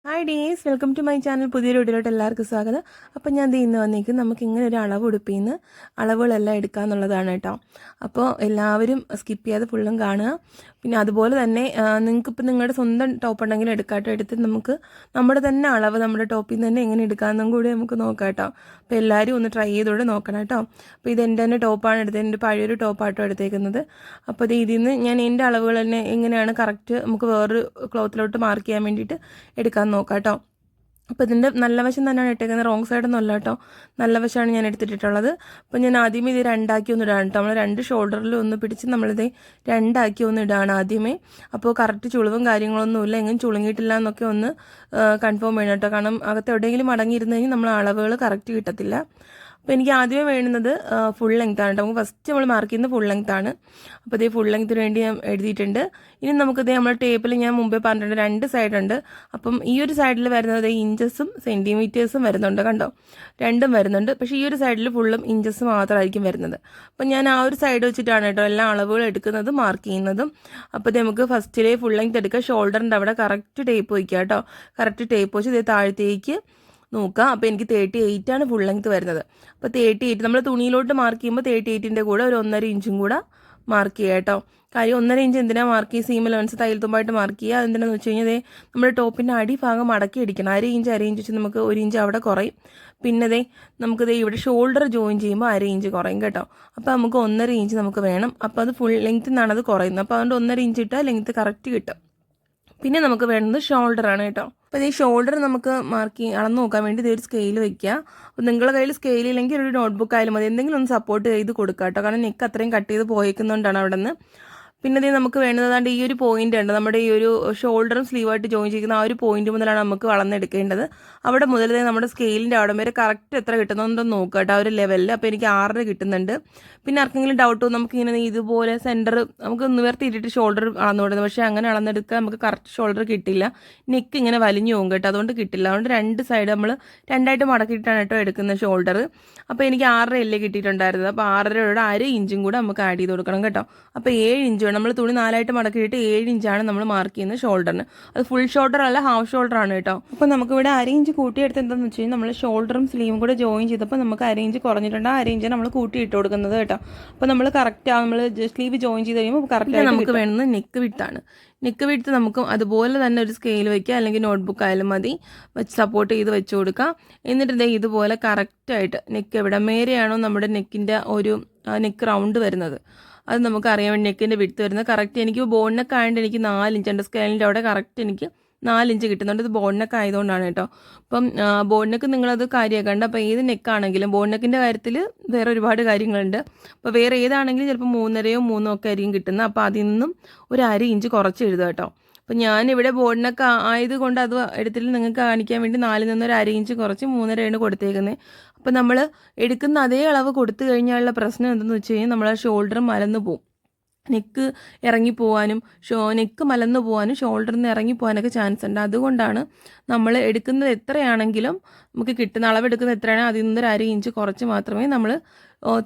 Hi days, welcome to my channel. പുതിയൊരു വീഡിയോയിലോട്ട് എല്ലാവർക്കും സ്വാഗതം. അപ്പം ഞാൻ ഇന്ന് വന്നേക്കും നമുക്ക് ഇങ്ങനെ ഒരു അളവ് ഉടുപ്പിന്ന് അളവുകളെല്ലാം എടുക്കുക എന്നുള്ളതാണ് കേട്ടോ. അപ്പോൾ എല്ലാവരും സ്കിപ്പ് ചെയ്യാതെ ഫുള്ളും കാണുക. പിന്നെ അതുപോലെ തന്നെ നിങ്ങൾക്കിപ്പോൾ നിങ്ങളുടെ സ്വന്തം ടോപ്പ് ഉണ്ടെങ്കിൽ എടുക്കാട്ടോ, എടുത്തിട്ട് നമുക്ക് നമ്മുടെ തന്നെ അളവ് നമ്മുടെ ടോപ്പിൽ നിന്ന് തന്നെ എങ്ങനെ എടുക്കാമെന്നും കൂടി നമുക്ക് നോക്കാം കേട്ടോ. അപ്പോൾ എല്ലാവരും ഒന്ന് ട്രൈ ചെയ്തോടെ നോക്കണം കേട്ടോ. അപ്പോൾ ഇത് എൻ്റെ തന്നെ ടോപ്പാണ് എടുത്തത്, എൻ്റെ പഴയൊരു ടോപ്പാട്ടോ എടുത്തേക്കുന്നത്. അപ്പോൾ ഇതിൽ നിന്ന് ഞാൻ എൻ്റെ അളവുകൾ തന്നെ എങ്ങനെയാണ് കറക്റ്റ് നമുക്ക് വേറൊരു ക്ലോത്തിലോട്ട് മാർക്ക് ചെയ്യാൻ വേണ്ടിയിട്ട് എടുക്കാൻ നോക്കാം കേട്ടോ. അപ്പോൾ ഇതിൻ്റെ നല്ല വശം തന്നെയാണ് ഇട്ടേക്കുന്നത്, റോങ് സൈഡൊന്നും അല്ല കേട്ടോ, നല്ല വശമാണ് ഞാൻ എടുത്തിട്ടുള്ളത്. അപ്പോൾ ഞാൻ ആദ്യമേ ഇത് രണ്ടാക്കി ഒന്ന് ഇടാണ് കേട്ടോ. നമ്മൾ രണ്ട് ഷോൾഡറിൽ ഒന്ന് പിടിച്ച് നമ്മളിത് രണ്ടാക്കി ഒന്ന് ഇടാണ് ആദ്യമേ. അപ്പോൾ കറക്റ്റ് ചുളിവും കാര്യങ്ങളൊന്നുമില്ല, എങ്ങനെ ചുളുങ്ങിയിട്ടില്ല എന്നൊക്കെ ഒന്ന് കൺഫേം ചെയ്യണം കേട്ടോ. കാരണം അകത്ത് എവിടെയെങ്കിലും അടങ്ങിയിരുന്നു കഴിഞ്ഞാൽ നമ്മൾ അളവുകൾ കറക്റ്റ് കിട്ടത്തില്ല. അപ്പോൾ എനിക്ക് ആദ്യമേ വേണ്ടുന്നത് ഫുൾ ലെങ്ത് ആണ് കേട്ടോ. നമുക്ക് ഫസ്റ്റ് നമ്മൾ മാർക്ക് ചെയ്യുന്നത് ഫുൾ ലെങ്ത് ആണ്. അപ്പോൾ ഇതേ ഫുൾ ലെങ്ത്തിന് വേണ്ടി ഞാൻ എഴുതിയിട്ടുണ്ട്. ഇനി നമുക്കിതേ നമ്മുടെ ടേപ്പിൽ ഞാൻ മുമ്പേ പറഞ്ഞിട്ടുണ്ട് രണ്ട് സൈഡുണ്ട്. അപ്പം ഈ ഒരു സൈഡിൽ വരുന്നത് ഇഞ്ചസും സെൻറ്റിമീറ്റേഴ്സും വരുന്നുണ്ട് കണ്ടോ, രണ്ടും വരുന്നുണ്ട്. പക്ഷേ ഈ ഒരു സൈഡിൽ ഫുള്ളും ഇഞ്ചസ് മാത്രമായിരിക്കും വരുന്നത്. അപ്പം ഞാൻ ആ ഒരു സൈഡ് വെച്ചിട്ടാണ് കേട്ടോ എല്ലാ അളവുകൾ എടുക്കുന്നതും മാർക്ക് ചെയ്യുന്നതും. അപ്പോൾ നമുക്ക് ഫസ്റ്റിലെ ഫുൾ ലെങ്ത് എടുക്കുക, ഷോൾഡറിൻ്റെ അവിടെ കറക്റ്റ് ടേപ്പ് വയ്ക്കുക കേട്ടോ. കറക്റ്റ് ടേപ്പ് വെച്ച് ഇതേ താഴത്തേക്ക് നോക്കുക. അപ്പോൾ എനിക്ക് 38 ആണ് ഫുൾ ലെങ്ത് വരുന്നത്. അപ്പോൾ 38 നമ്മൾ തുണിയിലോട്ട് മാർക്ക് ചെയ്യുമ്പോൾ 38ൻ്റെ കൂടെ ഒരു 1.5 ഇഞ്ചും കൂടെ മാർക്ക് ചെയ്യുക കേട്ടോ. കാര്യം 1.5 ഇഞ്ച് എന്തിനാണ് മാർക്ക് ചെയ്യുക, സീം അലവൻസ് തയ്യൽ തുമ്പായിട്ട് മാർക്ക് ചെയ്യുക. അതെന്തിനാന്ന് വെച്ച് കഴിഞ്ഞാൽ നമ്മുടെ ടോപ്പിൻ്റെ അടിഭാഗം മടക്കി അടിക്കണം. അര ഇഞ്ച് വെച്ച് നമുക്ക് 1 ഇഞ്ച് അവിടെ കുറയും. പിന്നെ നമുക്കിത് ഇവിടെ ഷോൾഡർ ജോയിൻ ചെയ്യുമ്പോൾ അര ഇഞ്ച് കുറയും കേട്ടോ. അപ്പോൾ നമുക്ക് 1.5 ഇഞ്ച് നമുക്ക് വേണം. അപ്പോൾ അത് ഫുൾ ലെങ്ത്തിൽ നിന്നാണ് അത് കുറയുന്നത്. അപ്പോൾ അതുകൊണ്ട് 1.5 ഇഞ്ച് ഇട്ടാൽ ലെങ്ത്ത് കറക്റ്റ് കിട്ടും. പിന്നെ നമുക്ക് വേണ്ടത് ഷോൾഡറാണ് കേട്ടോ. അപ്പോൾ ഈ ഷോൾഡർ നമുക്ക് മാർക്ക് അളന്ന് നോക്കാൻ വേണ്ടി ഇതൊരു സ്കെയിൽ വെക്കുക. അപ്പോൾ നിങ്ങളുടെ കയ്യിൽ സ്കെയിൽ ഇല്ലെങ്കിൽ ഒരു നോട്ട്ബുക്ക് ആയാലും മതി, എന്തെങ്കിലും ഒന്ന് സപ്പോർട്ട് ചെയ്ത് കൊടുക്കുക കേട്ടോ. കാരണം നെക്ക് അത്രയും കട്ട് ചെയ്ത് പോയേക്കുന്നതുകൊണ്ടാണ് അവിടെ നിന്ന്. പിന്നെ നമുക്ക് വേണ്ടതാണ്ട് ഈ ഒരു പോയിന്റ് ഉണ്ട്, നമ്മുടെ ഈ ഒരു ഷോൾഡറും സ്ലീവായിട്ട് ജോയിൻ ചെയ്യുന്ന ആ ഒരു പോയിന്റ് മുതലാണ് നമുക്ക് വളർന്നെടുക്കേണ്ടത്. അവിടെ മുതൽ നമ്മുടെ സ്കെയിലിൻ്റെ അവിടെ വരെ കറക്റ്റ് എത്ര കിട്ടുന്നുണ്ടെന്ന് നോക്കുക കേട്ടോ, ആ ഒരു ലെവലിൽ. അപ്പോൾ എനിക്ക് 6 കിട്ടുന്നുണ്ട്. പിന്നെ ആർക്കെങ്കിലും ഡൗട്ട് നമുക്ക് ഇങ്ങനെ ഇതുപോലെ സെൻറ്റർ നമുക്ക് നിവർത്തിയിട്ടിട്ട് ഷോൾഡർ അളന്നു കൊടുക്കുന്നത്, പക്ഷേ അങ്ങനെ അളന്നെടുക്കാൻ നമുക്ക് കറക്റ്റ് ഷോൾഡർ കിട്ടില്ല. നെക്ക് ഇങ്ങനെ വലിഞ്ഞു പോകും കേട്ടോ, അതുകൊണ്ട് കിട്ടില്ല. അതുകൊണ്ട് രണ്ട് സൈഡ് നമ്മൾ രണ്ടായിട്ട് മടക്കിയിട്ടാണ് കേട്ടോ എടുക്കുന്നത് ഷോൾഡർ. അപ്പോൾ എനിക്ക് 6 കിട്ടിയിട്ടുണ്ടായിരുന്നത്. അപ്പോൾ 6 അര ഇഞ്ചും കൂടെ നമുക്ക് ആഡ് ചെയ്ത് കൊടുക്കണം കേട്ടോ. അപ്പോൾ 7 ഇഞ്ച് വേണം. നമ്മൾ തുണി 4ആയിട്ട് മടക്കിയിട്ട് 7 ഇഞ്ചാണ് നമ്മൾ മാർക്ക് ചെയ്യുന്നത് ഷോൾഡറിന്. അത് ഫുൾ ഷോൾഡർ അല്ല, ഹാഫ് ഷോൾഡർ ആണ് കേട്ടോ. അപ്പോൾ നമുക്കിവിടെ അര ഇഞ്ച് കൂട്ടിയെടുത്ത് എന്താണെന്ന് വെച്ച് കഴിഞ്ഞാൽ നമ്മൾ ഷോൾഡറും സ്ലീവും കൂടെ ജോയിൻ ചെയ്തപ്പോൾ നമുക്ക് അര ഇഞ്ച് കുറഞ്ഞിട്ടുണ്ട്. അര ഇഞ്ച് നമ്മൾ കൂട്ടിയിട്ട് കൊടുക്കുന്നത് കേട്ടോ. അപ്പോൾ നമ്മൾ കറക്റ്റ് നമ്മൾ സ്ലീവ് ജോയിൻ ചെയ്ത് കഴിയുമ്പോൾ കറക്റ്റ് നമുക്ക് വേണ്ടുന്നത് നെക്ക് വിഡ്ത്താണ്. നെക്ക് വിഡ്ത്ത് നമുക്ക് അതുപോലെ തന്നെ ഒരു സ്കെയിൽ വയ്ക്കുക, അല്ലെങ്കിൽ നോട്ട്ബുക്ക് ആയാലും മതി, വെച്ച് സപ്പോർട്ട് ചെയ്ത് വെച്ച് കൊടുക്കുക. എന്നിട്ട് ഇതുപോലെ കറക്റ്റായിട്ട് നെക്ക് എവിടെ മേരെയാണോ നമ്മുടെ നെക്കിൻ്റെ ഒരു നെക്ക് റൗണ്ട് വരുന്നത് അത് നമുക്ക് അറിയാൻ വേണ്ടി നെക്കിൻ്റെ വിഡ്ത്ത് വരുന്നത് കറക്റ്റ്. എനിക്ക് ബോണിനൊക്കെ ആയതുകൊണ്ട് എനിക്ക് 4 ഇഞ്ചുണ്ട്, സ്കെയിലിൻ്റെ അവിടെ കറക്റ്റ് എനിക്ക് 4 ഇഞ്ച് കിട്ടുന്നുണ്ട്. ഇത് ബോണിനൊക്കെ ആയതുകൊണ്ടാണ് കേട്ടോ. അപ്പം ബോണിനൊക്കെ നിങ്ങളത് കാര്യമാക്കണ്ട. അപ്പോൾ ഏത് നെക്കാണെങ്കിലും ബോണിനക്കിൻ്റെ കാര്യത്തിൽ വേറെ ഒരുപാട് കാര്യങ്ങളുണ്ട്. അപ്പോൾ വേറെ ഏതാണെങ്കിലും ചിലപ്പോൾ 3.5 3 ഒക്കെ ആയിരിക്കും കിട്ടുന്നത്. അപ്പോൾ അതിൽ നിന്നും ഒരു അര ഇഞ്ച് കുറച്ച് എഴുതുക കേട്ടോ. അപ്പോൾ ഞാനിവിടെ ബോർഡിനൊക്കെ ആയതുകൊണ്ട് അത് എടുത്തിട്ട് നിങ്ങൾക്ക് കാണിക്കാൻ വേണ്ടി 4ൽ നിന്ന് ഒരു അര ഇഞ്ച് കുറച്ച് 3.5 കൊടുത്തേക്കുന്നത്. അപ്പോൾ നമ്മൾ എടുക്കുന്ന അതേ അളവ് കൊടുത്തു കഴിഞ്ഞാലുള്ള പ്രശ്നം എന്തെന്ന് വെച്ച് കഴിഞ്ഞാൽ നമ്മൾ ആ ഷോൾഡർ മലന്ന് പോകും. നെക്ക് ഇറങ്ങിപ്പോവാനും നെക്ക് മലന്ന് പോകാനും ഷോൾഡറിൽ നിന്ന് ഇറങ്ങിപ്പോകാനൊക്കെ ചാൻസ് ഉണ്ട്. അതുകൊണ്ടാണ് നമ്മൾ എടുക്കുന്നത് എത്രയാണെങ്കിലും നമുക്ക് കിട്ടുന്ന അളവെടുക്കുന്നത് എത്രയാണെങ്കിലും അതിൽ നിന്ന് ഒരു അര ഇഞ്ച് കുറച്ച് മാത്രമേ നമ്മൾ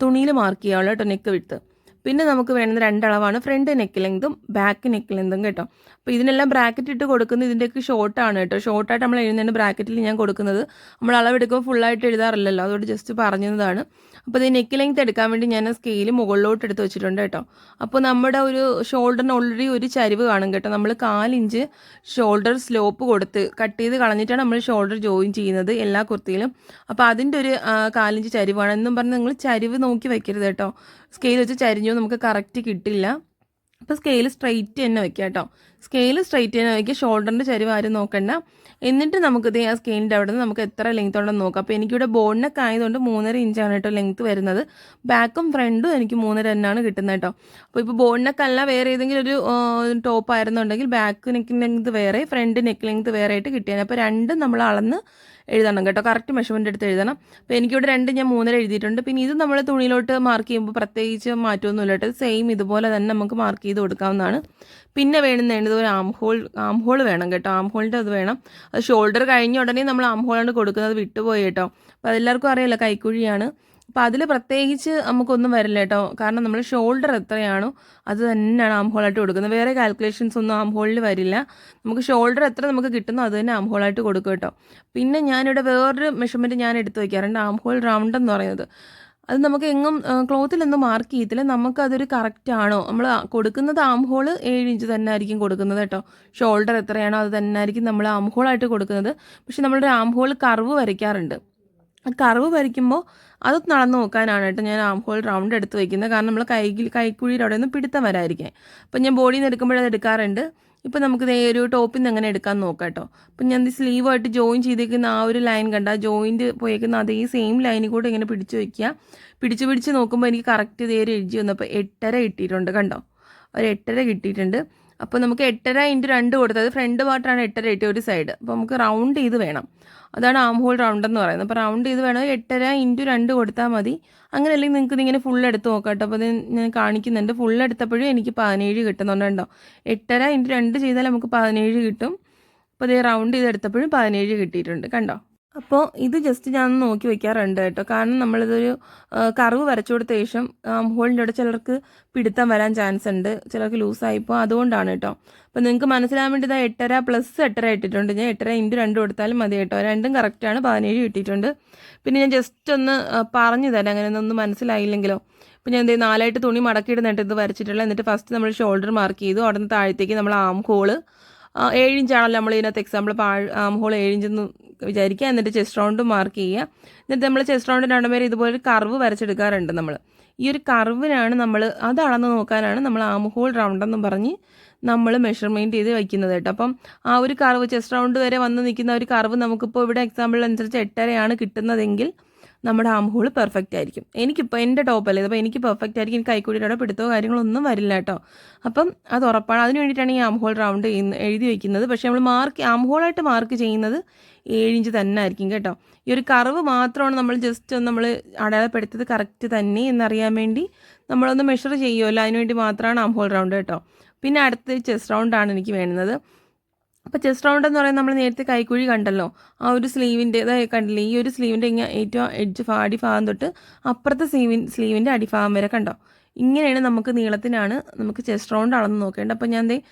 തുണിയിൽ മാർക്ക് ചെയ്യാവുള്ളൂ കേട്ടോ നെക്ക് വിട്ട്. പിന്നെ നമുക്ക് വേണ്ടുന്ന 2 അളവാണ്, ഫ്രണ്ട് നെക്ക് ലെങ്തും ബാക്ക് നെക്ക് ലെങ്തും കേട്ടോ. അപ്പോൾ ഇതിനെല്ലാം ബ്രാക്കറ്റ് ഇട്ട് കൊടുക്കുന്നത് ഇതിൻ്റെയൊക്കെ ഷോർട്ടാണ് കേട്ടോ. ഷോർട്ടായിട്ട് നമ്മൾ എഴുതുന്നതിന് ബ്രാക്കറ്റിൽ ഞാൻ കൊടുക്കുന്നത്. നമ്മൾ അളവെടുക്കുമ്പോൾ ഫുള്ളായിട്ട് എഴുതാറില്ലല്ലോ, അതുകൊണ്ട് ജസ്റ്റ് പറഞ്ഞതാണ്. അപ്പോൾ ഇത് നെക്ക് ലെങ്ത് എടുക്കാൻ വേണ്ടി ഞാൻ സ്കെയിൽ മുകളിലോട്ട് എടുത്ത് വെച്ചിട്ടുണ്ട് കേട്ടോ. അപ്പോൾ നമ്മുടെ ഒരു ഷോൾഡറിന് ഓൾറെഡി ഒരു ചരിവ് കാണും കേട്ടോ. നമ്മൾ 4 ഇഞ്ച് ഷോൾഡർ സ്ലോപ്പ് കൊടുത്ത് കട്ട് ചെയ്ത് കളഞ്ഞിട്ടാണ് നമ്മൾ ഷോൾഡർ ജോയിൻ ചെയ്യുന്നത് എല്ലാ കുർത്തിയിലും. അപ്പോൾ അതിൻ്റെ ഒരു 4 ഇഞ്ച് ചരിവാണ് എന്നും പറഞ്ഞ് നിങ്ങൾ ചരിവ് നോക്കി വയ്ക്കരുത് കേട്ടോ. സ്കെയിൽ വെച്ച് ചരിഞ്ഞോ നമുക്ക് കറക്റ്റ് കിട്ടില്ല. അപ്പോൾ സ്കെയിൽ സ്ട്രെയിറ്റ് തന്നെ വയ്ക്കുക കേട്ടോ. സ്കെയിൽ സ്ട്രെയിറ്റ് തന്നെ വയ്ക്കുക, ഷോൾഡറിൻ്റെ ചരിവ് ആരും നോക്കണ്ട. എന്നിട്ട് നമുക്കിത് ആ സ്കെയിലിൻ്റെ അവിടെ നിന്ന് നമുക്ക് എത്ര ലെങ്ത് ഉണ്ടെന്ന് നോക്കാം. അപ്പോൾ എനിക്കിവിടെ ബോണിനൊക്കെ ആയതുകൊണ്ട് 3.5 ഇഞ്ചാണ് കേട്ടോ ലെങ്ത്ത് വരുന്നത്. ബാക്കും ഫ്രണ്ടും എനിക്ക് 3.5 തന്നെയാണ് കിട്ടുന്നത് കേട്ടോ. അപ്പോൾ ഇപ്പോൾ ബോണിനൊക്കെ അല്ല വേറെ ഏതെങ്കിലും ഒരു ടോപ്പ് ആയിരുന്നുണ്ടെങ്കിൽ ബാക്ക് നെക്ക് ലെങ്ത് വേറെ, ഫ്രണ്ട് നെക്ക് ലെങ്ത് വേറെ ആയിട്ട് കിട്ടിയാണ്. അപ്പോൾ രണ്ടും നമ്മൾ അളന്ന് എഴുതണം കേട്ടോ, കറക്റ്റ് മെഷർമെൻ്റ് എടുത്ത് എഴുതണം. അപ്പോൾ എനിക്കിവിടെ 2 ഞാൻ 3.5 എഴുതിയിട്ടുണ്ട്. പിന്നെ ഇത് നമ്മൾ തുണിയിലോട്ട് മാർക്ക് ചെയ്യുമ്പോൾ പ്രത്യേകിച്ച് മാറ്റമൊന്നുമില്ല കേട്ടോ. സെയിം ഇതുപോലെ തന്നെ നമുക്ക് മാർക്ക് ചെയ്ത് കൊടുക്കാവുന്നതാണ്. പിന്നെ വേണ്ടുന്നത് ഒരു ആം ഹോൾ വേണം കേട്ടോ. ആം ഹോളിൻ്റെ അത് വേണം. അത് ഷോൾഡർ കഴിഞ്ഞ ഉടനെ നമ്മൾ ആം ഹോളാണ് കൊടുക്കുന്നത്, വിട്ടുപോയി കേട്ടോ. അപ്പോൾ അതെല്ലാവർക്കും അറിയാമല്ലോ, കൈക്കുഴിയാണ്. അപ്പോൾ അതിൽ പ്രത്യേകിച്ച് നമുക്കൊന്നും വരില്ല കേട്ടോ. കാരണം നമ്മൾ ഷോൾഡർ എത്രയാണോ അത് തന്നെയാണ് ആം ഹോളായിട്ട് കൊടുക്കുന്നത്. വേറെ കാൽക്കുലേഷൻസ് ഒന്നും ആം ഹോളിൽ വരില്ല. നമുക്ക് ഷോൾഡർ എത്ര നമുക്ക് കിട്ടുന്നോ അത് തന്നെ ആം ഹോളായിട്ട് കൊടുക്കും കേട്ടോ. പിന്നെ ഞാനിവിടെ വേറൊരു മെഷർമെൻറ്റ് ഞാൻ എടുത്ത് വയ്ക്കാറുണ്ട്, ആം ഹോൾ റൗണ്ട് എന്ന് പറയുന്നത്. അത് നമുക്ക് എങ്ങും ക്ലോത്തിലൊന്നും മാർക്ക് ചെയ്യത്തില്ല. നമുക്കതൊരു കറക്റ്റ് ആണോ, നമ്മൾ കൊടുക്കുന്നത് ആം ഹോൾ 7 ഇഞ്ച് തന്നെ ആയിരിക്കും കൊടുക്കുന്നത് കേട്ടോ. ഷോൾഡർ എത്രയാണോ അത് തന്നെ ആയിരിക്കും നമ്മൾ ആം ഹോളായിട്ട് കൊടുക്കുന്നത്. പക്ഷെ നമ്മളൊരു ആം ഹോൾ കർവ് വരയ്ക്കാറുണ്ട്. കർവ് വരയ്ക്കുമ്പോൾ അത് നടന്നു നോക്കാനാണ് കേട്ടോ ഞാൻ ആം ഹോൾ റൗണ്ട് എടുത്ത് വയ്ക്കുന്നത്. കാരണം നമ്മൾ കൈക്കുഴിയുടെ അവിടെ നിന്ന് പിടുത്തം വരാതിരിക്കാൻ. അപ്പം ഞാൻ ബോഡിയിൽ നിന്ന് എടുക്കുമ്പോഴത് എടുക്കാറുണ്ട്. ഇപ്പം നമുക്ക് ഒരു ടോപ്പിൽ നിന്ന് എങ്ങനെ എടുക്കാൻ നോക്കാം കേട്ടോ. അപ്പം ഞാൻ സ്ലീവായിട്ട് ജോയിൻ ചെയ്തേക്കുന്ന ആ ഒരു ലൈൻ കണ്ട, ജോയിൻറ്റ് പോയേക്കുന്ന അതേ സെയിം ലൈനിൽ കൂടെ ഇങ്ങനെ പിടിച്ച് വയ്ക്കുക. പിടിച്ച് നോക്കുമ്പോൾ എനിക്ക് കറക്റ്റ് ഇതേ ഒരു എഡ്ജ് വന്നപ്പോൾ 8.5 കിട്ടിയിട്ടുണ്ട് കണ്ടോ. ഒരു 8.5 കിട്ടിയിട്ടുണ്ട്. അപ്പോൾ നമുക്ക് 8.5 ഇൻറ്റു 2 കൊടുത്തത് ഫ്രണ്ട് പാർട്ടാണ് 8.5 കിട്ടിയ ഒരു സൈഡ്. അപ്പോൾ നമുക്ക് റൗണ്ട് ചെയ്ത് വേണം. അതാണ് ആം ഹോൾ റൗണ്ട് എന്ന് പറയുന്നത്. അപ്പോൾ റൗണ്ട് ചെയ്ത് വേണം 8.5 ഇൻറ്റു 2 കൊടുത്താൽ മതി. അങ്ങനെ അല്ലെങ്കിൽ നിങ്ങൾക്ക് ഇങ്ങനെ ഫുൾ എടുത്ത് നോക്കാം കേട്ടോ. അപ്പോൾ അത് ഞാൻ കാണിക്കുന്നുണ്ട്. ഫുൾ എടുത്തപ്പോഴും എനിക്ക് 17 കിട്ടുന്നുണ്ടോ. 8.5 ഇൻറ്റു 2 ചെയ്താൽ നമുക്ക് 17 കിട്ടും. അപ്പോൾ ഇത് റൗണ്ട് ചെയ്തെടുത്തപ്പോഴും 17 കിട്ടിയിട്ടുണ്ട് കണ്ടോ. അപ്പോൾ ഇത് ജസ്റ്റ് ഞാൻ നോക്കി വെക്കാറുണ്ട് കേട്ടോ. കാരണം നമ്മളിതൊരു കർവ് വരച്ചു കൊടുത്ത ശേഷം ഹോളിൻ്റെ അവിടെ ചിലർക്ക് പിടുത്തം വരാൻ ചാൻസ് ഉണ്ട്, ചിലർക്ക് ലൂസായിപ്പോൾ, അതുകൊണ്ടാണ് കേട്ടോ. അപ്പോൾ നിങ്ങൾക്ക് മനസ്സിലാൻ വേണ്ടി ഇതാ 8.5 പ്ലസ് 8.5 ഇട്ടിട്ടുണ്ട്. ഞാൻ 8.5 ഇൻറ്റു 2 കൊടുത്താലും മതി കേട്ടോ. രണ്ടും കറക്റ്റാണ്, 17 കിട്ടിയിട്ടുണ്ട്. പിന്നെ ഞാൻ ജസ്റ്റ് ഒന്ന് പറഞ്ഞു തരാം, അങ്ങനെ ഒന്നും മനസ്സിലായില്ലെങ്കിലോ. അപ്പോൾ ഞാൻ എന്ത് 4 തുണി മടക്കിയിടുന്നിട്ട് ഇത് വരച്ചിട്ടുള്ള. എന്നിട്ട് ഫസ്റ്റ് നമ്മൾ ഷോൾഡർ മാർക്ക് ചെയ്തു. അവിടെ നിന്ന് താഴത്തേക്ക് നമ്മൾ ആം ഹോള് 7 ഇഞ്ചാണല്ലോ നമ്മൾ ഇതിനകത്ത് എക്സാമ്പിൾ. ആം ഹോൾ 7 ഇഞ്ചെന്ന് വിചാരിക്കുക. എന്നിട്ട് ചെസ്റ്റ് റൗണ്ട് മാർക്ക് ചെയ്യുക. എന്നിട്ട് നമ്മൾ ചെസ്റ്റ് റൗണ്ടിൻ്റെ അവിടെ വരെ ഇതുപോലെ ഒരു കർവ് വരച്ചെടുക്കാറുണ്ട് നമ്മൾ. ഈ ഒരു കർവിനാണ് നമ്മൾ, അത് അളന്ന് നോക്കാനാണ് നമ്മൾ ആം ഹോൾ റൗണ്ടെന്നും പറഞ്ഞ് നമ്മൾ മെഷർമെൻറ്റ് ചെയ്ത് വയ്ക്കുന്നത് കേട്ടോ. അപ്പം ആ ഒരു കർവ് ചെസ്റ്റ് റൗണ്ട് വരെ വന്ന് നിൽക്കുന്ന ഒരു കർവ് നമുക്കിപ്പോൾ ഇവിടെ എക്സാമ്പിളിനനുസരിച്ച് 8.5 കിട്ടുന്നതെങ്കിൽ നമ്മുടെ ആം ഹോൾ പെർഫെക്റ്റ് ആയിരിക്കും. എനിക്കിപ്പോൾ എൻ്റെ ടോപ്പല്ലേ, അപ്പോൾ എനിക്ക് പെർഫെക്റ്റ് ആയിരിക്കും. എനിക്ക് കൈക്കൂടിയുടെ പിടുത്തോ കാര്യങ്ങളൊന്നും വരില്ല കേട്ടോ. അപ്പം അത് ഉറപ്പാണ്. അതിന് വേണ്ടിയിട്ടാണ് ഈ ആം ഹോൾ റൗണ്ട് എഴുതി വയ്ക്കുന്നത്. പക്ഷേ നമ്മൾ ആം ഹോളായിട്ട് മാർക്ക് ചെയ്യുന്നത് 7 ഇഞ്ച് തന്നെ ആയിരിക്കും കേട്ടോ. ഈ ഒരു കർവ് മാത്രമാണ് നമ്മൾ ജസ്റ്റ് ഒന്ന് നമ്മൾ അടയാളപ്പെടുത്തിയത് കറക്റ്റ് തന്നെ എന്നറിയാൻ വേണ്ടി നമ്മളൊന്ന് മെഷർ ചെയ്യുമല്ലോ, അതിനുവേണ്ടി മാത്രമാണ് ആം ഹോൾ റൗണ്ട് കേട്ടോ. പിന്നെ അടുത്ത ചെസ്റ്റ് റൗണ്ടാണ് എനിക്ക് വേണ്ടുന്നത്. അപ്പോൾ ചെസ്റ്റ് റൗണ്ട് എന്ന് പറയുന്നത് നമ്മൾ നേരത്തെ കൈക്കുഴി കണ്ടല്ലോ, ആ ഒരു സ്ലീവിൻ്റെ കണ്ടില്ലേ, ഈ ഒരു സ്ലീവിൻ്റെ ഇങ്ങനെ ഏറ്റവും അടിഭാഗം തൊട്ട് അപ്പുറത്തെ സ്ലീവിൻ്റെ അടിഭാഗം വരെ കണ്ടോ. ഇങ്ങനെയാണ് നമുക്ക് നീളത്തിനാണ് നമുക്ക് ചെസ്റ്റ് റൗണ്ട് അളന്ന് നോക്കേണ്ടത്. അപ്പോൾ ഞാൻ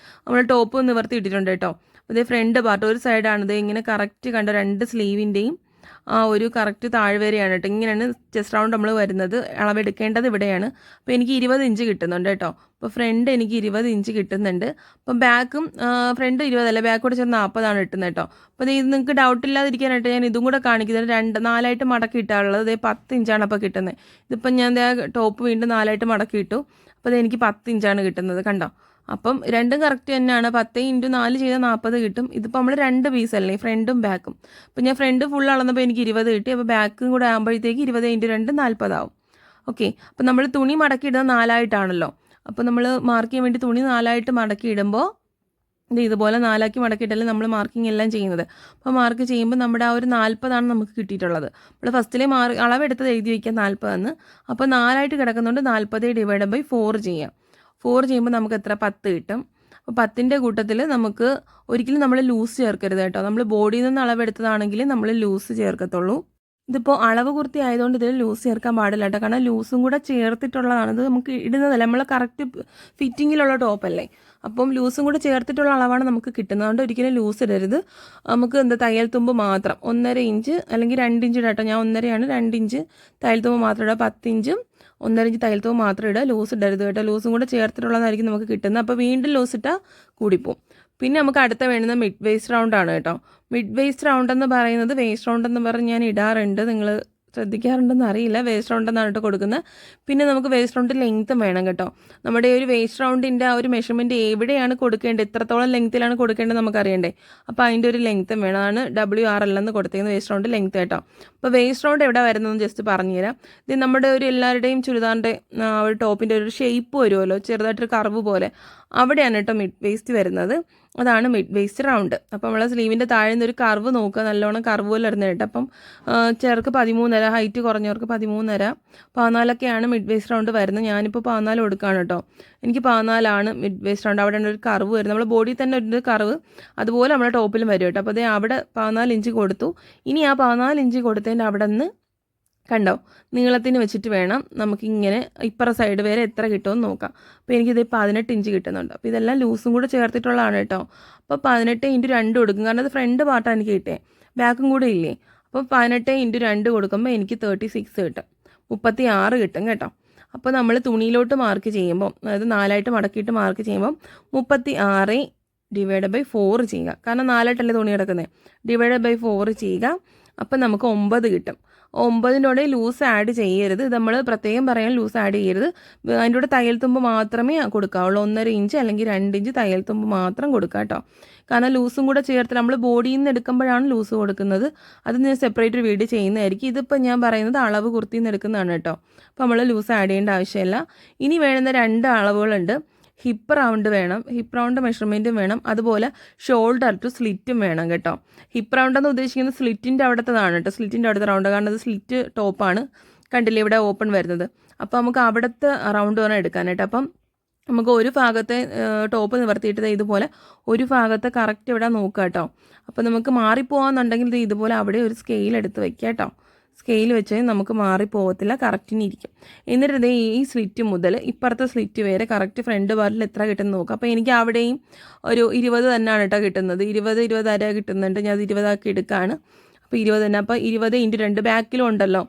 നമ്മൾ ടോപ്പ് നിവർത്തി ഇട്ടിട്ടുണ്ട് കേട്ടോ. അപ്പോൾ ഇതേ ഫ്രണ്ട് പാർട്ട് ഒരു സൈഡാണിത് ഇങ്ങനെ കറക്റ്റ് കണ്ട 2 സ്ലീവിൻ്റെയും ആ ഒരു കറക്റ്റ് താഴ്വരെയാണ് കേട്ടോ. ഇങ്ങനെയാണ് ചെസ്റ്റ് റൗണ്ട് നമ്മൾ വരുന്നത്. അളവെടുക്കേണ്ടത് ഇവിടെയാണ്. അപ്പോൾ എനിക്ക് 20 ഇഞ്ച് കിട്ടുന്നുണ്ട് കേട്ടോ. അപ്പോൾ ഫ്രണ്ട് എനിക്ക് 20 ഇഞ്ച് കിട്ടുന്നുണ്ട്. അപ്പം ബാക്കും ഫ്രണ്ട് 20 അല്ല, ബാക്ക് കൂടെ ചേർന്ന് 40 കിട്ടുന്നത് കേട്ടോ. അപ്പോൾ ഇത് നിങ്ങൾക്ക് ഡൗട്ട് ഇല്ലാതിരിക്കാനായിട്ട് ഞാൻ ഇതും കൂടെ കാണിക്കുന്നത്. 4 മടക്കി ഇട്ടാളുള്ളത് 10 ഇഞ്ചാണ് അപ്പോൾ കിട്ടുന്നത്. ഇതിപ്പം ഞാൻ ടോപ്പ് വീണ്ടും 4 മടക്കി ഇട്ടു. അപ്പോൾ അത് എനിക്ക് 10 ഇഞ്ചാണ് കിട്ടുന്നത് കണ്ടോ. അപ്പം രണ്ടും കറക്റ്റ് തന്നെയാണ്. 10 ഇൻറ്റു 4 ചെയ്താൽ 40 കിട്ടും. ഇതിപ്പോൾ നമ്മൾ 2 പീസല്ലേ, ഫ്രണ്ടും ബാക്കും. അപ്പോൾ ഞാൻ ഫ്രണ്ട് ഫുൾ അളന്നപ്പോൾ എനിക്ക് 20 കിട്ടി. അപ്പോൾ ബാക്കും കൂടെ ആകുമ്പോഴത്തേക്ക് 20 ഇൻറ്റു 2 40 ആവും. ഓക്കെ. അപ്പോൾ നമ്മൾ തുണി മടക്കി ഇടുന്നത് 4 അപ്പോൾ നമ്മൾ മാർക്ക് ചെയ്യാൻ വേണ്ടി തുണി 4 മടക്കി ഇടുമ്പോൾ ഇതുപോലെ 4 മടക്കിയിട്ടല്ലേ നമ്മൾ മാർക്കിംഗ് എല്ലാം ചെയ്യുന്നത്. അപ്പോൾ മാർക്ക് ചെയ്യുമ്പോൾ നമ്മുടെ ആ ഒരു 40 നമുക്ക് കിട്ടിയിട്ടുള്ളത്. നമ്മൾ ഫസ്റ്റിലെ അളവെടുത്തത് എഴുതി വയ്ക്കാം 40. അപ്പോൾ 4 കിടക്കുന്നുണ്ട്. 40 ഡിവൈഡ് ബൈ 4 ചെയ്യാം. 4 ചെയ്യുമ്പോൾ നമുക്ക് എത്ര 10 കിട്ടും. അപ്പോൾ 10ൻ്റെ കൂട്ടത്തിൽ നമുക്ക് ഒരിക്കലും നമ്മൾ ലൂസ് ചേർക്കരുത് കേട്ടോ. നമ്മൾ ബോഡിയിൽ നിന്ന് അളവെടുത്തതാണെങ്കിൽ നമ്മൾ ലൂസ് ചേർക്കത്തുള്ളൂ. ഇതിപ്പോൾ അളവ് കുർത്തി ആയതുകൊണ്ട് ഇതിൽ ലൂസ് ചേർക്കാൻ പാടില്ല കേട്ടോ. കാരണം ലൂസും കൂടെ ചേർത്തിട്ടുള്ളതാണ്. ഇത് നമുക്ക് ഇടുന്നതല്ല, നമ്മൾ കറക്റ്റ് ഫിറ്റിങ്ങിലുള്ള ടോപ്പല്ലേ. അപ്പം ലൂസും കൂടെ ചേർത്തിട്ടുള്ള അളവാണ് നമുക്ക് കിട്ടുന്നത്. അതുകൊണ്ട് ഒരിക്കലും ലൂസ് ഇടരുത്. നമുക്ക് തയ്യൽ തുമ്പ് മാത്രം 1.5 ഇഞ്ച് അല്ലെങ്കിൽ 2 ഇഞ്ച് കേട്ടോ. ഞാൻ 1.5 2 ഇഞ്ച് തയ്യൽ തുമ്പ് മാത്രം ഇടുക. 10 ഇഞ്ചും 1.5 ഇഞ്ച് തയ്യൽ തുമ്പ് മാത്രം ഇടുക. ലൂസ് ഇടരുത് കേട്ടോ. ലൂസും കൂടെ ചേർത്തിട്ടുള്ളതായിരിക്കും നമുക്ക് കിട്ടുന്നത്. അപ്പോൾ വീണ്ടും ലൂസ് ഇട്ടാൽ കൂടിപ്പോവും. പിന്നെ നമുക്ക് അടുത്ത വേണ്ടുന്ന മിഡ് വേസ്റ്റ് റൗണ്ട് ആണ് കേട്ടോ. മിഡ് വേസ്റ്റ് റൗണ്ട് എന്ന് പറയുന്നത് വേസ്റ്റ് റൗണ്ട് എന്ന് പറഞ്ഞ് ഞാൻ ഇടാറുണ്ട്, നിങ്ങൾ ശ്രദ്ധിക്കാറുണ്ടെന്ന് അറിയില്ല. വേസ്റ്റ് റൗണ്ട് എന്നാണ് കേട്ടോ കൊടുക്കുന്നത്. പിന്നെ നമുക്ക് വേസ്റ്റ് റൗണ്ട് ലെങ്ത്തും വേണം കേട്ടോ. നമ്മുടെ ഒരു വേസ്റ്റ് റൗണ്ടിൻ്റെ ആ ഒരു മെഷർമെൻറ്റ് എവിടെയാണ് കൊടുക്കേണ്ടത്, എത്രത്തോളം ലെങ്ത്തിലാണ് കൊടുക്കേണ്ടത് നമുക്കറിയണ്ടേ. അപ്പോൾ അതിൻ്റെ ഒരു ലെങ്ത്തും വേണം. അതാണ് WRL എന്ന് കൊടുത്തേക്കുന്നത് വേസ്റ്റ് റൗണ്ട് ലെങ്ത്ത് കേട്ടോ. അപ്പോൾ വേസ്റ്റ് റൗണ്ട് എവിടെ വരുന്നതെന്ന് ജസ്റ്റ് പറഞ്ഞുതരാം. ഇത് നമ്മുടെ ഒരു എല്ലാവരുടെയും ചുരിദാറിൻ്റെ ഒരു ടോപ്പിൻ്റെ ഒരു ഷേപ്പ് വരുമല്ലോ, ചെറുതായിട്ടൊരു കർവ് പോലെ, അവിടെയാണ് കേട്ടോ മിഡ് വേസ്റ്റ് വരുന്നത്. അതാണ് മിഡ് വേസ്റ്റ് റൗണ്ട്. അപ്പോൾ നമ്മൾ സ്ലീവിൻ്റെ താഴെ നിന്നൊരു കർവ് നോക്കുക, നല്ലോണം കർവ് പോലെ ഇടുന്നത് കേട്ടോ. അപ്പം ചെറുക്ക് 13.5, ഹൈറ്റ് കുറഞ്ഞവർക്ക് 13.5, 14 മിഡ് വേസ്റ്റ് റൗണ്ട് വരുന്നത്. ഞാനിപ്പോൾ 14 കൊടുക്കുകയാണ് കേട്ടോ. എനിക്ക് 14 മിഡ് വേസ്റ്റ് റൗണ്ട്. അവിടെ ഒരു കർവ് വരും, നമ്മൾ ബോഡിയിൽ തന്നെ ഒരു കർവ് അതുപോലെ നമ്മുടെ ടോപ്പിലും വരും കേട്ടോ. അപ്പോൾ അതേ അവിടെ 14 ഇഞ്ച് കൊടുത്തു. ഇനി ആ 14 ഇഞ്ച് കൊടുത്തതിൻ്റെ അവിടെ നിന്ന് കണ്ടോ, നീളത്തിന് വെച്ചിട്ട് വേണം നമുക്കിങ്ങനെ ഇപ്പുറ സൈഡ് വരെ എത്ര കിട്ടുമെന്ന് നോക്കാം. അപ്പോൾ എനിക്കിത് 18 ഇഞ്ച് കിട്ടുന്നുണ്ട്. അപ്പോൾ ഇതെല്ലാം ലൂസും കൂടെ ചേർത്തിട്ടുള്ളതാണ് കേട്ടോ. അപ്പോൾ 18x2 കൊടുക്കും, കാരണം അത് ഫ്രണ്ട് പാർട്ടാണ് എനിക്ക് കിട്ടിയത്, ബാക്കും കൂടെ ഇല്ലേ. അപ്പോൾ 18x2 കൊടുക്കുമ്പോൾ എനിക്ക് 36 കിട്ടും, 36 കിട്ടും കേട്ടോ. അപ്പോൾ നമ്മൾ തുണിയിലോട്ട് മാർക്ക് ചെയ്യുമ്പോൾ, അതായത് 4ആയിട്ട് മടക്കിയിട്ട് മാർക്ക് ചെയ്യുമ്പോൾ 36/4 ചെയ്യുക, കാരണം 4ആയിട്ടല്ലേ തുണി കിടക്കുന്നത്. /4 ചെയ്യുക, അപ്പം നമുക്ക് 9 കിട്ടും. 9ൻ്റെ ലൂസ് ആഡ് ചെയ്യരുത്, ഇത് നമ്മൾ പ്രത്യേകം പറയാൻ, ലൂസ് ആഡ് ചെയ്യരുത്. അതിൻ്റെ കൂടെ തയ്യൽ തുമ്പ് മാത്രമേ കൊടുക്കാവുള്ളൂ. 1.5 ഇഞ്ച് അല്ലെങ്കിൽ 2 ഇഞ്ച് തയ്യൽ തുമ്പ് മാത്രം കൊടുക്കുക കേട്ടോ. കാരണം ലൂസും കൂടെ ചേർത്ത് നമ്മൾ ബോഡിയിൽ നിന്ന് എടുക്കുമ്പോഴാണ് ലൂസ് കൊടുക്കുന്നത്. അത് ഞാൻ സെപ്പറേറ്റ് ഒരു വീഡിയോ ചെയ്യുന്നതായിരിക്കും. ഇതിപ്പോൾ ഞാൻ പറയുന്നത് അളവ് കുർത്തിയിൽ നിന്ന് എടുക്കുന്നതാണ് കേട്ടോ. അപ്പോൾ നമ്മൾ ലൂസ് ആഡ് ചെയ്യേണ്ട ആവശ്യമില്ല. ഇനി വേണ്ടുന്ന 2 അളവുകളുണ്ട്. ഹിപ്പ് റൗണ്ട് വേണം, ഹിപ്പ് റൗണ്ട് മെഷർമെൻറ്റും വേണം, അതുപോലെ ഷോൾഡർ ടു സ്ലിറ്റും വേണം കേട്ടോ. ഹിപ്പ് റൗണ്ട് എന്ന് ഉദ്ദേശിക്കുന്നത് സ്ലിറ്റിൻ്റെ അവിടുത്തതാണ് കേട്ടോ, സ്ലിറ്റിൻ്റെ അവിടുത്തെ റൗണ്ട്, കാരണം അത് സ്ലിറ്റ് ടോപ്പാണ്, കണ്ടില്ലേ ഇവിടെ ഓപ്പൺ വരുന്നത്. അപ്പോൾ നമുക്ക് അവിടുത്തെ റൗണ്ട് വേണം എടുക്കാനായിട്ട്. അപ്പം നമുക്ക് ഒരു ഭാഗത്തെ ടോപ്പ് നിവർത്തിയിട്ട് ഇതുപോലെ ഒരു ഭാഗത്തെ കറക്റ്റ് ഇവിടെ നോക്കുക കേട്ടോ. അപ്പോൾ നമുക്ക് മാറിപ്പോകാമെന്നുണ്ടെങ്കിൽ ഇത് ഇതുപോലെ അവിടെ ഒരു സ്കെയിൽ എടുത്ത് വയ്ക്കുക കേട്ടോ. സ്കെയിൽ വെച്ച് നമുക്ക് മാറിപ്പോകത്തില്ല, കറക്റ്റിന് ഇരിക്കും. എന്നിട്ട് ഈ സ്ലിറ്റ് മുതൽ ഇപ്പുറത്തെ സ്ലിറ്റ് വരെ കറക്റ്റ് ഫ്രണ്ട് പാർട്ടിൽ എത്ര കിട്ടുമെന്ന് നോക്കാം. അപ്പോൾ എനിക്ക് അവിടെയും ഒരു 20 തന്നെയാണ് കേട്ടോ കിട്ടുന്നത്, 20-20 കിട്ടുന്നുണ്ട്. ഞാൻ അത് 20 ആക്കി എടുക്കുകയാണ്. അപ്പോൾ 20 തന്നെ. അപ്പോൾ 20x2 ബാക്കിലും ഉണ്ടല്ലോ,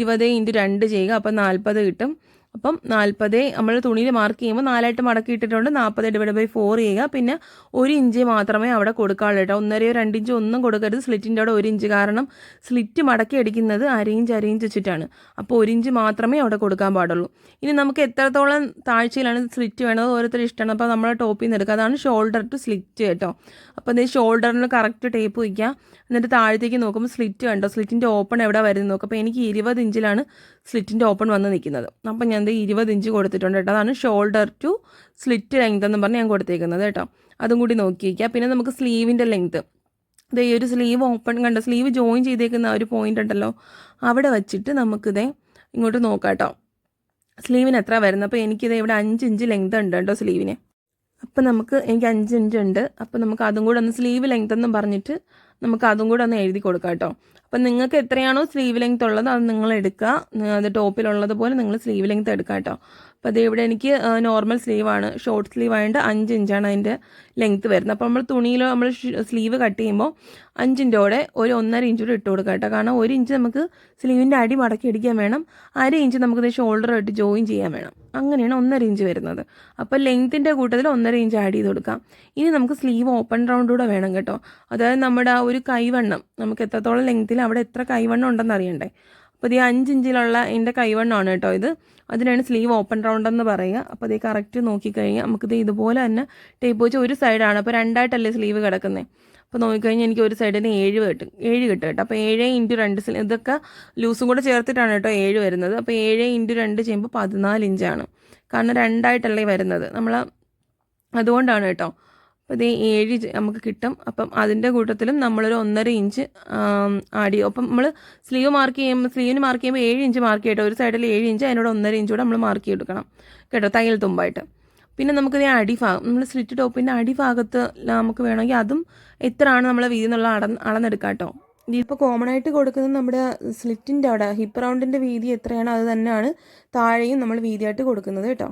20x2 ചെയ്യുക, അപ്പോൾ 40 കിട്ടും. അപ്പം 40 നമ്മൾ തുണിയിൽ മാർക്ക് ചെയ്യുമ്പോൾ 4ആയിട്ട് മടക്കിയിട്ടിട്ടുണ്ട്, 40/4 ചെയ്യുക. പിന്നെ 1 ഇഞ്ച് മാത്രമേ അവിടെ കൊടുക്കാവുള്ളൂ കേട്ടോ, 1.5-2 ഇഞ്ച് ഒന്നും കൊടുക്കരുത്. സ്ലിറ്റിൻ്റെ അവിടെ 1 ഇഞ്ച്, കാരണം സ്ലിറ്റ് മടക്കി അടിക്കുന്നത് അര ഇഞ്ച് വെച്ചിട്ടാണ്. അപ്പോൾ 1 ഇഞ്ച് മാത്രമേ അവിടെ കൊടുക്കാൻ പാടുള്ളൂ. ഇനി നമുക്ക് എത്രത്തോളം താഴ്ചയിലാണ് സ്ലിറ്റ് വേണത് ഓരോരുത്തർ ഇഷ്ടമാണ്. അപ്പോൾ നമ്മൾ ടോപ്പിൽ നിന്ന് എടുക്കുക, അതാണ് ഷോൾഡർ ടു സ്ലിറ്റ് കേട്ടോ. അപ്പോൾ ഇത് ഷോൾഡറിന് കറക്റ്റ് ടേപ്പ് വയ്ക്കുക. എന്നിട്ട് താഴത്തേക്ക് നോക്കുമ്പോൾ സ്ലിറ്റ് കണ്ടോ, സ്ലിറ്റിൻ്റെ ഓപ്പൺ എവിടെ വരുന്നത് നോക്കുക. അപ്പോൾ എനിക്ക് 20 ഇഞ്ചിലാണ് സ്ലിറ്റിൻ്റെ ഓപ്പൺ വന്ന് നിൽക്കുന്നത്. അപ്പം ഞാൻ 20 ഇഞ്ച് കൊടുത്തിട്ടുണ്ട് കേട്ടോ. അതാണ് ഷോൾഡർ ടു സ്ലിറ്റ് ലെങ്ത് എന്ന് പറഞ്ഞ് ഞാൻ കൊടുത്തേക്കുന്നത് കേട്ടോ. അതും കൂടി നോക്കി വയ്ക്കുക. പിന്നെ നമുക്ക് സ്ലീവിൻ്റെ ലെങ്ത്ത്, ഈ ഒരു സ്ലീവ് ഓപ്പൺ കണ്ടോ, സ്ലീവ് ജോയിൻ ചെയ്തേക്കുന്ന ഒരു പോയിൻ്റ് ഉണ്ടല്ലോ, അവിടെ വെച്ചിട്ട് നമുക്കിതേ ഇങ്ങോട്ട് നോക്കാം കേട്ടോ, സ്ലീവിന് എത്ര വരുന്നത്. അപ്പോൾ എനിക്കിത് ഇവിടെ 5 ഇഞ്ച് ലെങ്ത് ഉണ്ട് കേട്ടോ സ്ലീവിന്. അപ്പോൾ എനിക്ക് 5 ഇഞ്ച് ഉണ്ട്. അപ്പോൾ നമുക്ക് അതും കൂടെ ഒന്ന് സ്ലീവ് ലെങ്ത് എന്നും പറഞ്ഞിട്ട് നമുക്ക് അതും കൂടെ ഒന്ന് എഴുതി കൊടുക്കാം കേട്ടോ. അപ്പം നിങ്ങൾക്ക് എത്രയാണോ സ്ലീവ് ലെങ്ത് ഉള്ളത് അത് നിങ്ങൾ എടുക്കുക, അത് ടോപ്പിലുള്ളത് പോലെ നിങ്ങൾ സ്ലീവ് ലെങ്ത് എടുക്കുക കേട്ടോ. അപ്പോൾ അത് ഇവിടെ എനിക്ക് നോർമൽ സ്ലീവാണ്, ഷോർട്ട് സ്ലീവ് ആയതുകൊണ്ട് 5 ഇഞ്ചാണ് അതിൻ്റെ ലെങ്ത്ത് വരുന്നത്. അപ്പോൾ നമ്മൾ തുണിയിൽ നമ്മൾ സ്ലീവ് കട്ട് ചെയ്യുമ്പോൾ 5ൻ്റെ കൂടെ ഒരു 1.5 ഇഞ്ച് കൂടെ ഇട്ട് കൊടുക്കുക കേട്ടോ. കാരണം 1 ഇഞ്ച് നമുക്ക് സ്ലീവിൻ്റെ അടി മടക്കി അടിക്കാൻ വേണം, 1/2 ഇഞ്ച് നമുക്കിത് ഷോൾഡർ ഇട്ട് ജോയിൻ ചെയ്യാൻ വേണം, അങ്ങനെയാണ് 1.5 ഇഞ്ച് വരുന്നത്. അപ്പോൾ ലെങ്ത്തിൻ്റെ കൂട്ടത്തിൽ 1.5 ഇഞ്ച് ആഡ് ചെയ്ത് കൊടുക്കാം. ഇനി നമുക്ക് സ്ലീവ് ഓപ്പൺ റൗണ്ട് കൂടെ വേണം കേട്ടോ. അതായത് നമ്മുടെ ആ ഒരു കൈവണ്ണം, നമുക്ക് എത്രത്തോളം ലെങ്ത്തിൽ അവിടെ എത്ര കൈവണ്ണം ഉണ്ടെന്ന് അറിയണ്ടേ. അപ്പോൾ ഇത് 5 ഇഞ്ചിലുള്ള എൻ്റെ കൈവണ്ണമാണ് കേട്ടോ ഇത്, അതിനാണ് സ്ലീവ് ഓപ്പൺ റൗണ്ട് എന്ന് പറയുക. അപ്പോൾ ഇത് കറക്റ്റ് നോക്കിക്കഴിഞ്ഞാൽ നമുക്കിത് ഇതുപോലെ തന്നെ ടേപ്പ് വെച്ച് ഒരു സൈഡാണ്, അപ്പോൾ 2ആയിട്ടല്ലേ സ്ലീവ് കിടക്കുന്നത്. അപ്പോൾ നോക്കിക്കഴിഞ്ഞാൽ എനിക്ക് ഒരു സൈഡിന് 7 കിട്ടും കേട്ടോ. അപ്പോൾ 7x2 ഇതൊക്കെ ലൂസും കൂടെ ചേർത്തിട്ടാണ് കേട്ടോ 7 വരുന്നത്. അപ്പോൾ 7x2 ചെയ്യുമ്പോൾ 14 ഇഞ്ചാണ്, കാരണം 2ആയിട്ടല്ലേ വരുന്നത് നമ്മൾ, അതുകൊണ്ടാണ് കേട്ടോ. അപ്പോൾ ഇത് 7 നമുക്ക് കിട്ടും. അപ്പം അതിൻ്റെ കൂട്ടത്തിലും നമ്മളൊരു 1.5 ഇഞ്ച് ആഡ് ചെയ്യും. അപ്പം നമ്മൾ സ്ലീവിന് മാർക്ക് ചെയ്യുമ്പോൾ 7 ഇഞ്ച് മാർക്ക് ചെയ്യട്ടോ, ഒരു സൈഡിൽ 7 ഇഞ്ച്, അതിനോട് 1.5 ഇഞ്ച് കൂടെ നമ്മൾ മാർക്ക് ചെയ്തെടുക്കണം കേട്ടോ, തയ്യൽ തുമ്പായിട്ട്. പിന്നെ നമുക്കിത് അടിഭാഗം, നമ്മൾ സ്ലിറ്റ് ടോപ്പിൻ്റെ അടിഭാഗത്ത് നമുക്ക് വേണമെങ്കിൽ അതും എത്രയാണ് നമ്മളെ വീതി എന്നുള്ള അളന്നെടുക്കാം കേട്ടോ. ഇതിപ്പോൾ കോമൺ ആയിട്ട് കൊടുക്കുന്നത് നമ്മുടെ സ്ലിറ്റിൻ്റെ അവിടെ ഹിപ്പ് റൗണ്ടിൻ്റെ വീതി എത്രയാണ് അത് തന്നെയാണ് താഴെയും നമ്മൾ വീതിയായിട്ട് കൊടുക്കുന്നത് കേട്ടോ.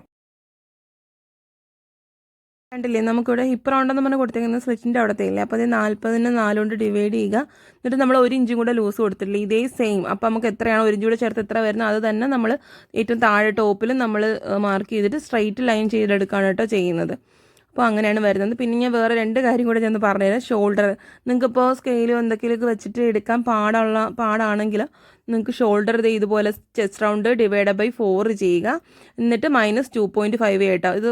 കണ്ടില്ലേ, നമുക്കിവിടെ ഹിപ്പ് റൗണ്ടെന്ന് പറഞ്ഞ് കൊടുത്തേക്കുന്നത് സ്ലിറ്റിൻ്റെ അവിടത്തെ ഇല്ലേ. അപ്പോൾ അത് 40നെ 4 കൊണ്ട് ഡിവൈഡ് ചെയ്യുക. എന്നിട്ട് നമ്മൾ 1 ഇഞ്ചും കൂടെ ലൂസ് കൊടുത്തിട്ടില്ല, ഇതേ സെയിം. അപ്പോൾ നമുക്ക് എത്രയാണോ 1 ഇഞ്ച് കൂടെ ചേർത്ത് എത്ര വരുന്നത് അത് തന്നെ നമ്മൾ ഏറ്റവും താഴെ ടോപ്പിലും നമ്മൾ മാർക്ക് ചെയ്തിട്ട് സ്ട്രൈറ്റ് ലൈൻ ചെയ്തെടുക്കുകയാണ് കേട്ടോ ചെയ്യുന്നത്. അപ്പോൾ അങ്ങനെയാണ് വരുന്നത്. പിന്നെ ഞാൻ വേറെ 2 കാര്യം കൂടെ ഞാൻ പറഞ്ഞുതരാം. ഷോൾഡർ നിങ്ങൾക്കിപ്പോൾ സ്കെയിലും എന്തൊക്കെയൊക്കെ വെച്ചിട്ട് എടുക്കാൻ പാടാണെങ്കിൽ നിങ്ങൾക്ക് ഷോൾഡർ ഇതുപോലെ ചെസ്റ്റ് റൗണ്ട് /4 ചെയ്യുക. എന്നിട്ട് -2.5 കേട്ടോ. ഇത്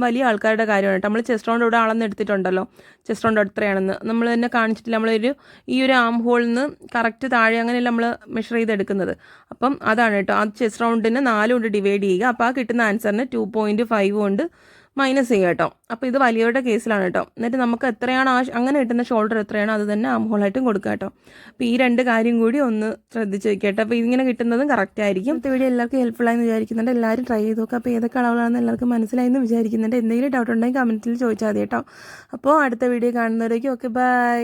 വലിയ ആൾക്കാരുടെ കാര്യമാണ് കേട്ടോ. നമ്മൾ ചെസ്റ്റ് റൗണ്ട് ഇവിടെ അളന്നെടുത്തിട്ടുണ്ടല്ലോ, ചെസ്റ്റ് റൗണ്ട് എത്രയാണെന്ന് നമ്മൾ തന്നെ കാണിച്ചിട്ടില്ല. ഈ ഒരു ആം ഹോളിൽ നിന്ന് കറക്റ്റ് താഴെ അങ്ങനെയല്ല നമ്മൾ മെഷർ ചെയ്തെടുക്കുന്നത്. അപ്പം അതാണ് കേട്ടോ, ആ ചെസ്റ്റ് റൗണ്ടിന് 4 കൊണ്ട് ഡിവൈഡ് ചെയ്യുക. അപ്പോൾ ആ കിട്ടുന്ന ആൻസറിന് 2.5 കൊണ്ട് മൈനസ് ചെയ്യുക കേട്ടോ. അപ്പോൾ ഇത് വലിയവരുടെ കേസിലാണ് കേട്ടോ. എന്നിട്ട് നമുക്ക് എത്രയാണ് അങ്ങനെ കിട്ടുന്ന ഷോൾഡർ എത്രയാണോ അത് തന്നെ ആം ഹോളായിട്ടും കൊടുക്കുക കേട്ടോ. അപ്പോൾ ഈ 2 കാര്യം കൂടി ഒന്ന് ശ്രദ്ധിച്ച് വയ്ക്കുക കേട്ടോ. അപ്പോൾ ഇതിങ്ങനെ കിട്ടുന്നതും കറക്റ്റ് ആയിരിക്കും. ഇന്നത്തെ വീഡിയോ എല്ലാവർക്കും ഹെൽപ്ഫുള്ളായെന്ന് വിചാരിക്കുന്നുണ്ട്. എല്ലാവരും ട്രൈ ചെയ്ത് നോക്കുക. അപ്പോൾ ഏതൊക്കെ അളവുകളാണെന്ന് എല്ലാവർക്കും മനസ്സിലായെന്ന് വിചാരിക്കുന്നുണ്ട്. എന്തെങ്കിലും ഡൗട്ട് ഉണ്ടെങ്കിൽ കമൻറ്റിൽ ചോദിച്ചാൽ മതി കേട്ടോ. അപ്പോൾ അടുത്ത വീഡിയോ കാണുന്നവരേക്കും ഓക്കെ, ബൈ.